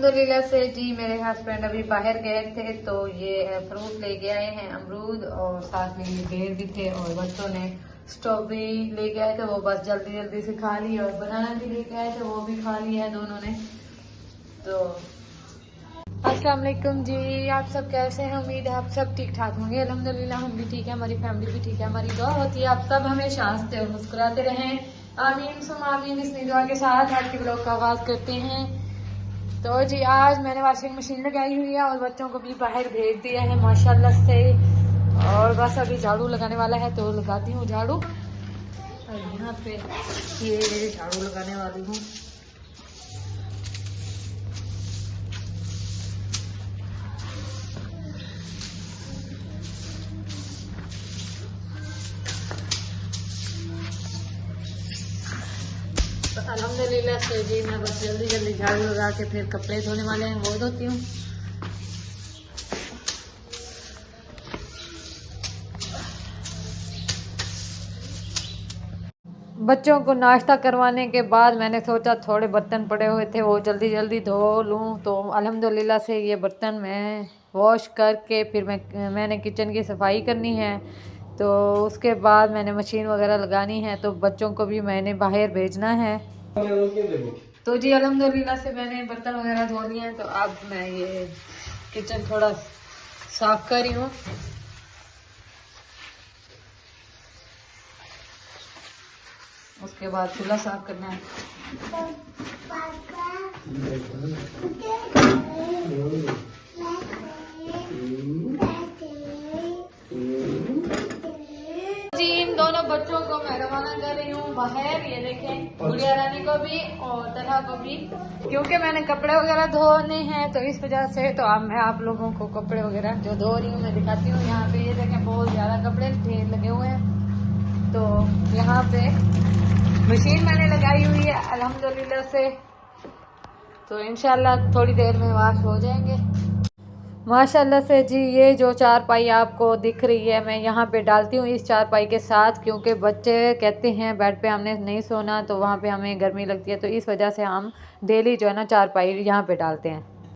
अल्हम्दुलिल्लाह से जी मेरे हस्बैंड अभी बाहर गए थे तो ये फ्रूट लेके आए हैं, अमरूद और साथ में ये बेर भी थे और बच्चों ने स्ट्रॉबेरी लेके आए थे, वो बस जल्दी जल्दी से खा ली और बनाना भी लेके आए थे, वो भी खा लिया है दोनों ने। तो अस्सलाम वालेकुम जी, आप सब कैसे हैं? उम्मीद है आप सब ठीक ठाक होंगे। अल्हम्दुलिल्लाह हम भी ठीक है, हमारी फैमिली भी ठीक है। हमारी दुआ होती है आप सब हमेशा हंसते और मुस्कुराते रहें, आमीन सुम आमीन। इस दुआ के साथ आज के ब्लॉग का आगाज करते हैं। तो जी आज मैंने वॉशिंग मशीन लगाई हुई है और बच्चों को भी बाहर भेज दिया है माशाल्लाह से, और बस अभी झाड़ू लगाने वाला है तो लगाती हूँ झाड़ू। और यहाँ पे ये झाड़ू लगाने वाली हूँ। तो अल्हम्दुलिल्लाह से जी मैं बस जल्दी जल्दी झाड़ू लगा के फिर कपड़े धोने वाले हैं वो धोती हूँ। बच्चों को नाश्ता करवाने के बाद मैंने सोचा थोड़े बर्तन पड़े हुए थे वो जल्दी जल्दी धो लूँ, तो अल्हम्दुलिल्लाह से ये बर्तन मैं वॉश करके फिर मैंने किचन की सफाई करनी है। तो उसके बाद मैंने मशीन वगैरह लगानी है, तो बच्चों को भी मैंने बाहर भेजना है। तो जी अल्हम्दुलिल्लाह से मैंने बर्तन वगैरह धो लिए हैं, तो अब मैं ये किचन थोड़ा साफ कर रही हूँ। उसके बाद चूल्हा साफ करना है। जी इन दोनों बच्चों को मैं रवाना कर रही हूँ बाहर, ये देखें गुड़िया रानी को भी और तलहा को भी, क्योंकि मैंने कपड़े वगैरह धोने हैं तो इस वजह से। तो अब मैं आप लोगों को कपड़े वगैरह जो धो रही हूँ मैं दिखाती हूँ। यहाँ पे ये देखें बहुत ज्यादा कपड़े ढेर लगे हुए हैं, तो यहाँ पे मशीन मैंने लगाई हुई है अल्हम्दुलिल्लाह से, तो इंशाल्लाह थोड़ी देर में वॉश हो जाएंगे माशाल्लाह से। जी ये जो चारपाई आपको दिख रही है मैं यहाँ पे डालती हूँ इस चारपाई के साथ, क्योंकि बच्चे कहते हैं बेड पे हमने नहीं सोना, तो वहाँ पे हमें गर्मी लगती है, तो इस वजह से हम डेली जो है ना चारपाई यहाँ पे डालते हैं।